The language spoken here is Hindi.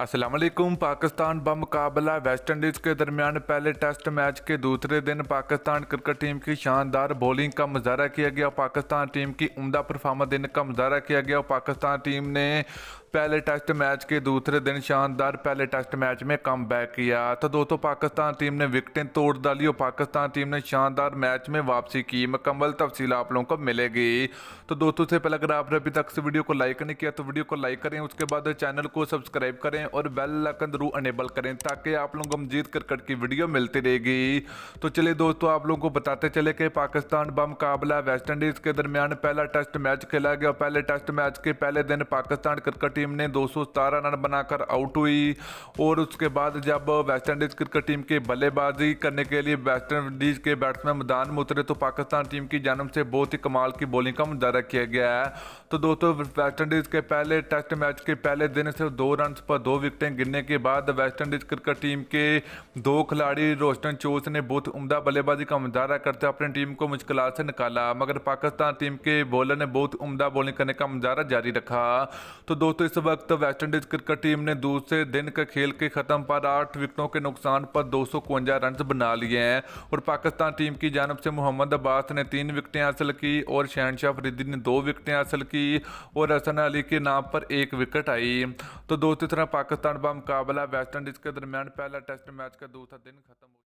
अस्सलाम वालेकुम। पाकिस्तान बमुकाबला वेस्ट इंडीज़ के दरमियान पहले टेस्ट मैच के दूसरे दिन पाकिस्तान क्रिकेट टीम की शानदार बॉलिंग का मुजाहरा किया गया। पाकिस्तान टीम की उम्दा परफॉर्मेंस देने का मुजाहरा किया गया। पाकिस्तान टीम ने पहले टेस्ट मैच के दूसरे दिन शानदार पहले टेस्ट मैच में कम बैक किया। तो दोस्तों पाकिस्तान टीम ने विकेटें तोड़ डाली और पाकिस्तान टीम ने शानदार मैच में वापसी की। मुकम्मल तफसील आप लोगों को मिलेगी। तो दोस्तों से पहले अगर आपने अभी तक से वीडियो को लाइक नहीं किया तो वीडियो को लाइक करें, उसके बाद चैनल को सब्सक्राइब करें और बेल आइकन जरूर अनेबल करें ताकि आप लोगों को मजीद क्रिकेट की वीडियो मिलती रहेगी। तो चलिए दोस्तों आप लोगों को बताते चले कि पाकिस्तान बमुकाबला वेस्ट इंडीज़ के दरमियान पहला टेस्ट मैच खेला गया। पहले टेस्ट मैच के पहले दिन पाकिस्तान क्रिकेट टीम ने 217 रन बनाकर आउट हुई और उसके बाद जब वेस्ट इंडीज़ क्रिकेट टीम के बल्लेबाजी करने के लिए वेस्ट इंडीज़ के बैट्समैन मैदान में उतरे तो पाकिस्तान टीम की जानब से बहुत ही कमाल की बॉलिंग का मुजाहरा किया गया है। तो दोस्तों वेस्ट इंडीज़ के पहले टेस्ट मैच के पहले दिन सिर्फ 2 रन पर 2 विकेटें गिरने के बाद वेस्ट इंडीज़ क्रिकेट टीम के 2 खिलाड़ी रोस्टन चोस ने बहुत उम्दा बल्लेबाजी का मुजाहरा करते अपनी टीम को मुश्किलात से निकाला, मगर पाकिस्तान टीम के बॉलर ने बहुत उम्दा बॉलिंग करने का मुजाहरा जारी रखा। तो दोस्तों इस वक्त वेस्ट इंडीज़ क्रिकेट टीम ने दूसरे दिन के खेल के ख़त्म पर 8 विकेटों के नुकसान पर 251 रन बना लिए हैं और पाकिस्तान टीम की जानब से मोहम्मद अब्बास ने 3 विकेटें हासिल की और शहनशाह अफरीदी ने 2 विकेटें हासिल की और हसन अली के नाम पर 1 विकेट आई। तो दोस्तों इस तरह पाकिस्तान बमुकाबला वेस्ट इंडीज़ के दरमियान पहला टेस्ट मैच का दूसरा दिन खत्म हो